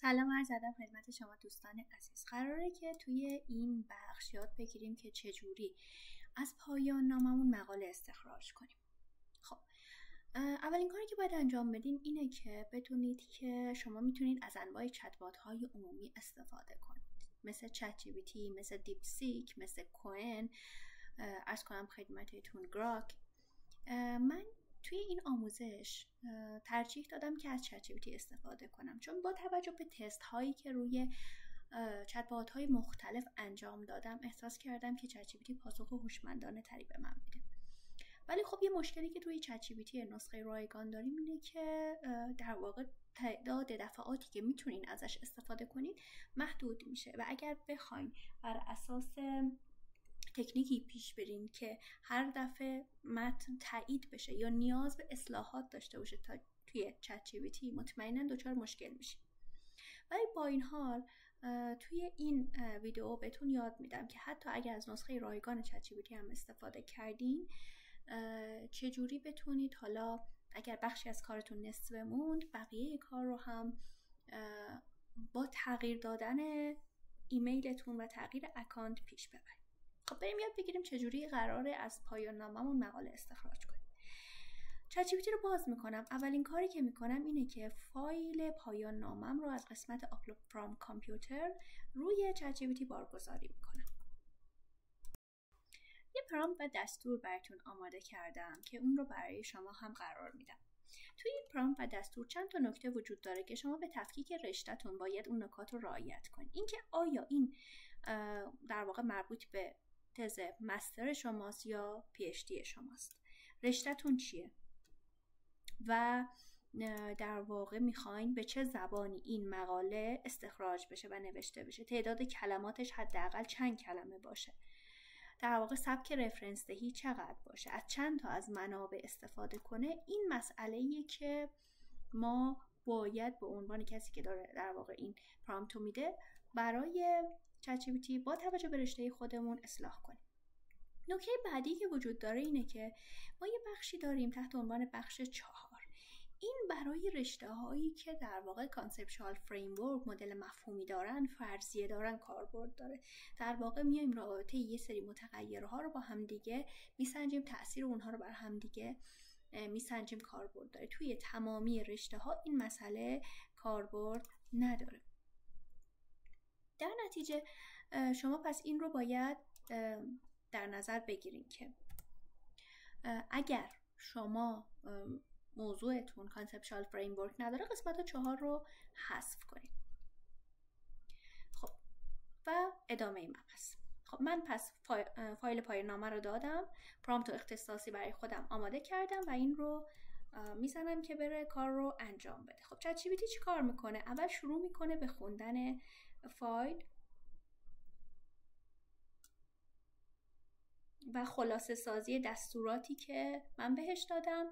سلام عرض ادب خدمت شما دوستان عزیز. قراره که توی این بخش یاد بگیریم که چجوری از پایان ناممون مقاله استخراج کنیم. خب اولین کاری که باید انجام بدین اینه که بدونید که شما میتونید از انواع چت‌بات های عمومی استفاده کنید، مثل چت جی پی تی، مثل دیپ سیک، مثل کوئن، عرض کنم خدمتتون گراک. من توی این آموزش ترجیح دادم که از چت جی پی تی استفاده کنم، چون با توجه به تست هایی که روی چت‌بات های مختلف انجام دادم احساس کردم که چت جی پی تی پاسخ هوشمندانه تری به من میده. ولی خب یه مشکلی که توی چت جی پی تی نسخه رایگان داریم اینه که در واقع تعداد دفعاتی که میتونین ازش استفاده کنید محدود میشه و اگر بخواین بر اساس تکنیکی پیش برین که هر دفعه متن تایید بشه یا نیاز به اصلاحات داشته باشه تا توی چت جی پی تی، مطمئنا دچار مشکل میشین. ولی با این حال توی این ویدیو بهتون یاد میدم که حتی اگر از نسخه رایگان چت جی پی تی هم استفاده کردین چجوری بتونید حالا اگر بخشی از کارتون نصف موند بقیه کار رو هم با تغییر دادن ایمیلتون و تغییر اکانت پیش ببرید. خب بریم یاد بگیریم چجوری قراره از پایان ناممون مقاله استخراج کنیم. چت جی پی تی رو باز میکنم. اولین کاری که میکنم اینه که فایل پایان نامم رو از قسمت Upload from Computer روی چت جی پی تی بارگذاری میکنم. یه پرامپت و دستور براتون آماده کردم که اون رو برای شما هم قرار میدم. توی این پرامپت و دستور چند تا نکته وجود داره که شما به تفکیک رشته‌تون باید اون نکات رو رعایت کنید. اینکه آیا این در واقع مربوط به تز مستر شماست یا پی اچ دی شماست، رشته‌تون چیه و در واقع میخواین به چه زبانی این مقاله استخراج بشه و نوشته بشه، تعداد کلماتش حداقل چند کلمه باشه، در واقع سبک رفرنس دهی چقدر باشه، از چند تا از منابع استفاده کنه. این مسئله‌ایه که ما باید به عنوان کسی که داره در واقع این پرامپتو میده برای چت جی پی تی با توجه به رشته خودمون اصلاح کنیم. نکته بعدی که وجود داره اینه که ما یه بخشی داریم تحت عنوان بخش 4. این برای رشته هایی که در واقع کانسپچوال فریمورک، مدل مفهومی دارن، فرضیه دارن، کاربرد داره. در واقع میایم رابطه یه سری متغیرها رو با هم دیگه میسنجیم، تاثیر اونها رو بر هم دیگه میسنجیم، کاربرد داره. توی تمامی رشته ها این مسئله کاربرد نداره. در نتیجه شما پس این رو باید در نظر بگیرین که اگر شما موضوعتون کانسپچوال فریمورک نداره قسمت 4 رو حذف کنید. خب و ادامه مبحث. خب من پس فایل پایان نامه رو دادم، پرامپت اختصاصی برای خودم آماده کردم و این رو میزنم که بره کار رو انجام بده. خب چت جی پی تی چی کار میکنه؟ اول شروع میکنه به خوندن فایل و خلاصه سازی دستوراتی که من بهش دادم.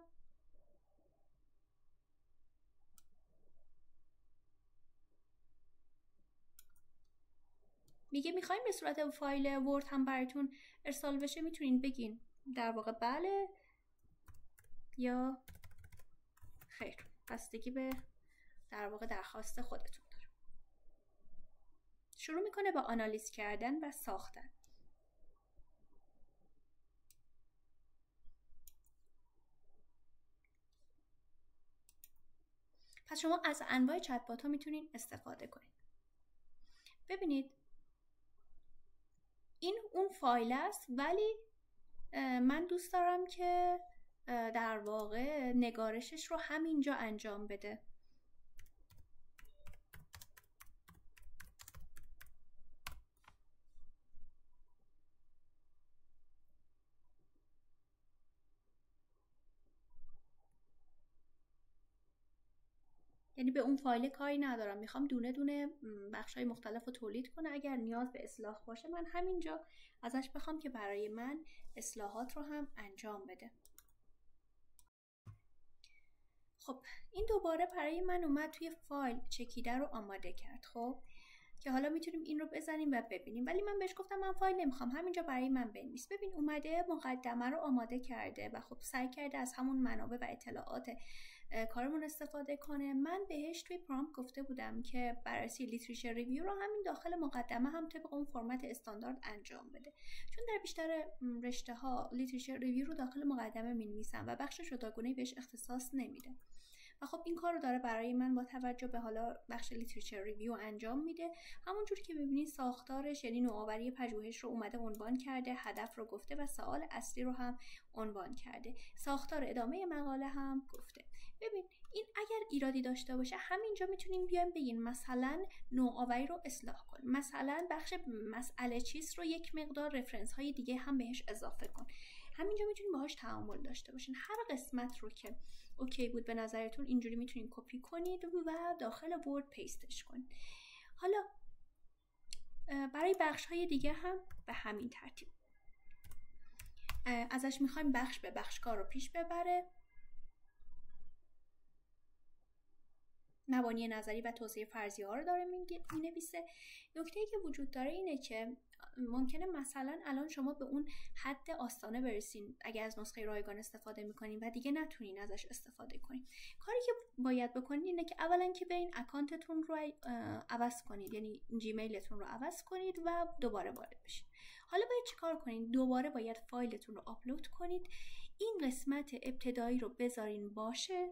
میگه میخوایم به صورت فایل ورد هم براتون ارسال بشه، میتونین بگین در واقع بله یا خیر، بستگی به در واقع درخواست خودتون داره. شروع میکنه با آنالیز کردن و ساختن. پس شما از انواع چت‌بات ها میتونین استفاده کنید. ببینید این اون فایل است، ولی من دوست دارم که در واقع نگارشش رو همینجا انجام بده. یعنی به اون فایل کاری ندارم، میخوام دونه دونه بخشای مختلف رو تولید کنه. اگر نیاز به اصلاح باشه من همینجا ازش بخوام که برای من اصلاحات رو هم انجام بده. خب این دوباره برای من اومد توی فایل چکیده رو آماده کرد. خب که حالا میتونیم این رو بزنیم و ببینیم، ولی من بهش گفتم من فایل نمیخوام، همینجا برای من بنویس. ببین اومده مقدمه رو آماده کرده و خب سعی کرده از همون منابع و اطلاعات کارمون استفاده کنه. من بهش توی پرامپت گفته بودم که بررسی لیتریچر ریویو رو همین داخل مقدمه هم طبق اون فرمت استاندارد انجام بده، چون در بیشتر رشته ها لیتریچر ریویو رو داخل مقدمه می‌نویسن و بخش جداگانه‌ای بهش اختصاص نمیده و خب این کار رو داره برای من با توجه به حالا بخش لیتریچر ریویو انجام میده. همونجوری که ببینید ساختارش یعنی نوآوری پژوهش رو اومده عنوان کرده، هدف رو گفته و سوال اصلی رو هم عنوان کرده، ساختار ادامه مقاله هم گفته. ببین این اگر ایرادی داشته باشه همینجا میتونیم بیایم بگیم مثلا نوآوری رو اصلاح کن، مثلا بخش مسئله چیست رو یک مقدار رفرنس های دیگه هم بهش اضافه کن. همینجا میتونیم باهاش تعامل داشته باشین. هر قسمت رو که اوکی بود به نظرتون اینجوری میتونید کپی کنید و داخل ورد پیستش کنید. حالا برای بخش های دیگه هم به همین ترتیب ازش میخوایم بخش به بخش کار رو پیش ببره. مبانی نظری و توسعه فرضیه ها رو داره مینویسه. نکته‌ای که وجود داره اینه که ممکنه مثلا الان شما به اون حد آستانه برسین اگه از نسخه رایگان استفاده میکنین و دیگه نتونین ازش استفاده کنین. کاری که باید بکنین اینه که اولا که برین اکانتتون رو عوض کنید، یعنی جیمیلتون رو عوض کنید و دوباره وارد بشین. حالا باید چیکار کنین؟ دوباره باید فایلتون رو آپلود کنید. این قسمت ابتدایی رو بذارین باشه.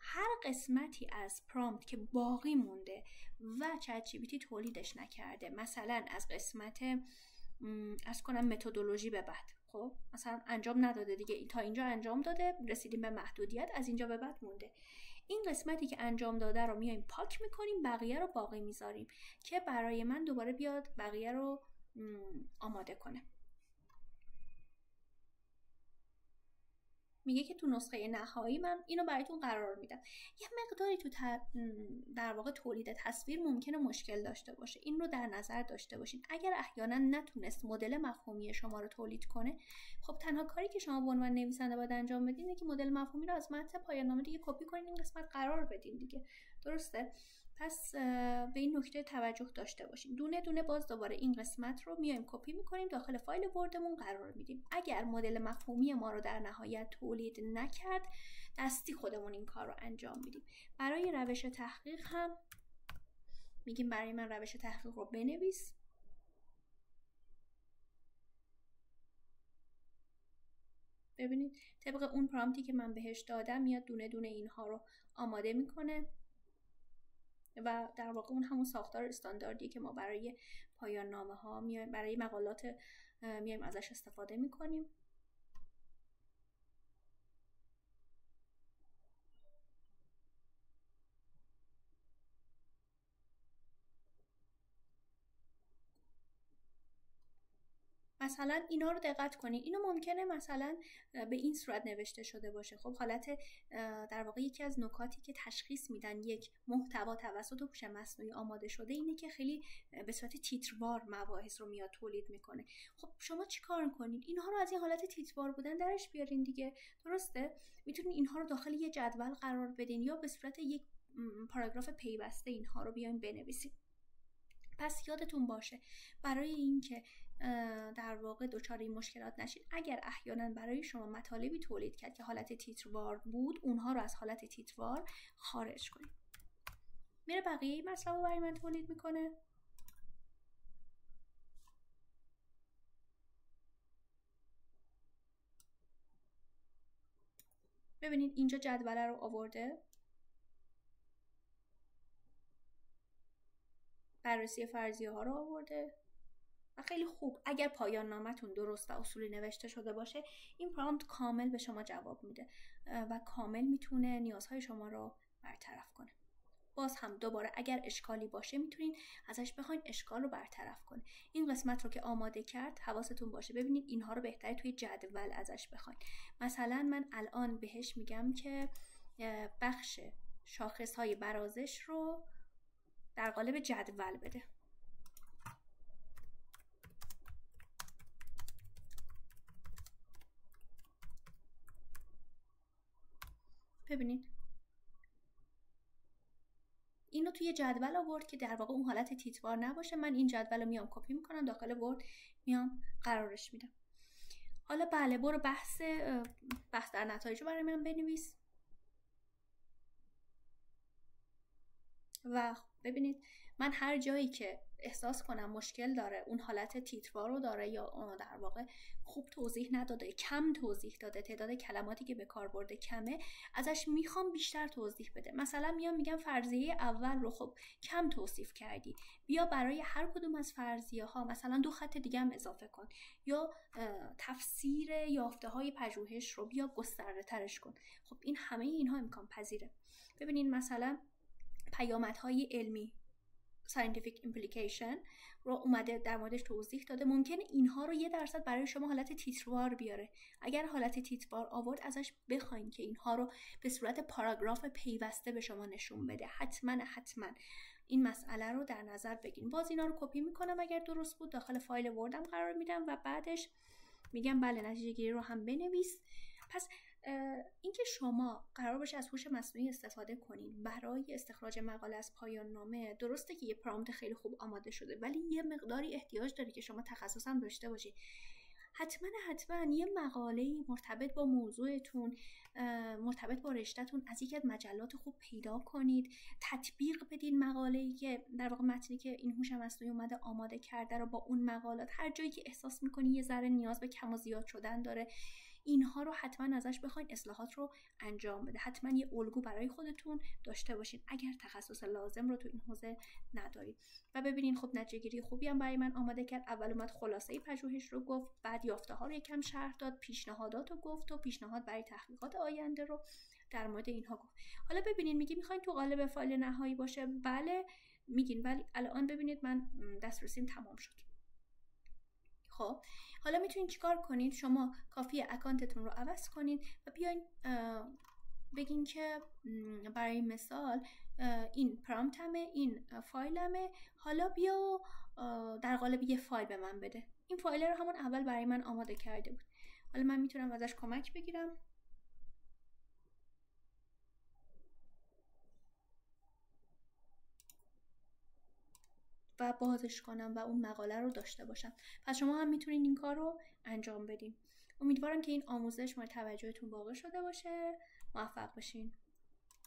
هر قسمتی از پرامپت که باقی مونده و چت جی پی تی تولیدش نکرده، مثلا از قسمت از کنم متدولوژی به بعد، خب مثلا انجام نداده دیگه، تا اینجا انجام داده، رسیدیم به محدودیت، از اینجا به بعد مونده. این قسمتی که انجام داده رو میایم پاک میکنیم، بقیه رو باقی میذاریم که برای من دوباره بیاد بقیه رو آماده کنه. میگه که تو نسخه نهایی من اینو براتون قرار میدم. یه مقداری تو در واقع تولید تصویر ممکنه مشکل داشته باشه، این رو در نظر داشته باشین. اگر احیانا نتونست مدل مفهومی شما رو تولید کنه، خب تنها کاری که شما به عنوان نویسنده باید انجام بدین اینه که مدل مفهومی رو از متن پایان نامه دیگه کپی کنین، این قسمت قرار بدین دیگه. درسته؟ پس به این نکته توجه داشته باشیم. دونه دونه باز دوباره این قسمت رو میایم کپی میکنیم، داخل فایل وردمون قرار میدیم. اگر مدل مفهومی ما رو در نهایت تولید نکرد، دستی خودمون این کار رو انجام میدیم. برای روش تحقیق هم میگیم برای من روش تحقیق رو بنویس. ببینید طبق اون پرامپتی که من بهش دادم میاد دونه دونه اینها رو آماده میکنه و در واقع اون همون ساختار استانداردی که ما برای پایان نامه ها برای مقالات میایم ازش استفاده میکنیم. مثلا اینا رو دقت کنید، اینو ممکنه مثلا به این صورت نوشته شده باشه. خب حالت در واقع یکی از نکاتی که تشخیص میدن یک محتوا توسط هوش مصنوعی آماده شده اینه که خیلی به صورت تیتروار مباحث رو میاد تولید میکنه. خب شما چیکار کنید؟ اینها رو از این حالت تیتروار بودن درش بیارین دیگه. درسته؟ میتونید اینها رو داخل یه جدول قرار بدین یا به صورت یک پاراگراف پیوسته اینها رو بیاین بنویسید. پس یادتون باشه برای اینکه در واقع دچار این مشکلات نشید، اگر احیانا برای شما مطالبی تولید کرد که حالت تیتروار بود، اونها رو از حالت تیتروار خارج کنید. میره بقیه این مطلب رو برای من تولید میکنه. ببینید اینجا جدول رو آورده، بررسی فرضیه ها رو آورده و خیلی خوب. اگر پایان نامتون درست و اصولی نوشته شده باشه، این پرامپت کامل به شما جواب میده و کامل میتونه نیازهای شما رو برطرف کنه. باز هم دوباره اگر اشکالی باشه میتونین ازش بخواین اشکال رو برطرف کنه. این قسمت رو که آماده کرد حواستون باشه، ببینید اینها رو بهتره توی جدول ازش بخواین. مثلا من الان بهش میگم که بخش شاخصهای برازش رو در قالب جدول بده. ببینید اینو توی جدول آورد که در واقع اون حالت تیتروار نباشه. من این جدول رو میام کپی میکنم، داخل ورد میام قرارش میدم. حالا بله برو بحث در نتایج رو برای من بنویس. و ببینید من هر جایی که احساس کنم مشکل داره، اون حالت تیتروار رو داره یا در واقع خوب توضیح نداده، کم توضیح داده، تعداد کلماتی که به کار برده کمه، ازش میخوام بیشتر توضیح بده. مثلا میگم فرضیه اول رو خب کم توصیف کردی، بیا برای هر کدوم از فرضیه ها مثلا 2 خط دیگه هم اضافه کن، یا تفسیر یافته های پژوهش رو بیا گسترده ترش کن. خب این همه اینها امکان پذیره. ببینین مثلا پیامدهای علمی scientific implication رو اومده در موردش توضیح داده، ممکنه اینها رو 1% برای شما حالت تیتروار بیاره. اگر حالت تیتروار آورد ازش بخواین که اینها رو به صورت پاراگراف پیوسته به شما نشون بده. حتما این مسئله رو در نظر بگیرین. باز اینا رو کپی میکنم اگر درست بود داخل فایل وردم قرار میدم و بعدش میگم بله نتیجه گیری رو هم بنویس. پس اینکه شما قرار باشه از هوش مصنوعی استفاده کنین برای استخراج مقاله از پایان نامه، درسته که یه پرامپت خیلی خوب آماده شده ولی یه مقداری احتیاج داره که شما تخصص هم داشته باشید. حتما یه مقاله مرتبط با موضوعتون، مرتبط با رشته‌تون از یکی از مجلات خوب پیدا کنید، تطبیق بدین مقاله‌ای که در واقع متنی که این هوش مصنوعی اومده آماده کرده رو با اون مقالات. هر جایی که احساس می‌کنی یه ذره نیاز به کم و زیاد شدن داره، اینها رو حتما ازش بخواین اصلاحات رو انجام بده. حتما یه الگو برای خودتون داشته باشین اگر تخصص لازم رو تو این حوزه ندارید. و ببینین خب نتیجه گیری خوبی هم برای من آماده کرد. اول اومد خلاصه پژوهش رو گفت، بعد یافته ها رو یکم شرح داد، پیشنهادات رو گفت و پیشنهاد برای تحقیقات آینده رو در مورد اینها گفت. حالا ببینین میگی میخواین تو قالب فایل نهایی باشه؟ بله میگین، ولی الان ببینید من دسترسیم تمام شد. خب حالا میتونید چیکار کنید؟ شما کافیه اکانتتون رو عوض کنید و بیاین بگین که برای مثال این پرامپتمه، این فایلمه، حالا بیا در قالب یه فایل به من بده. این فایل رو همون اول برای من آماده کرده بود. حالا من میتونم ازش کمک بگیرم و بازش کنم و اون مقاله رو داشته باشم. پس شما هم میتونید این کار رو انجام بدین. امیدوارم که این آموزش مورد توجهتون واقع شده باشه. موفق باشین.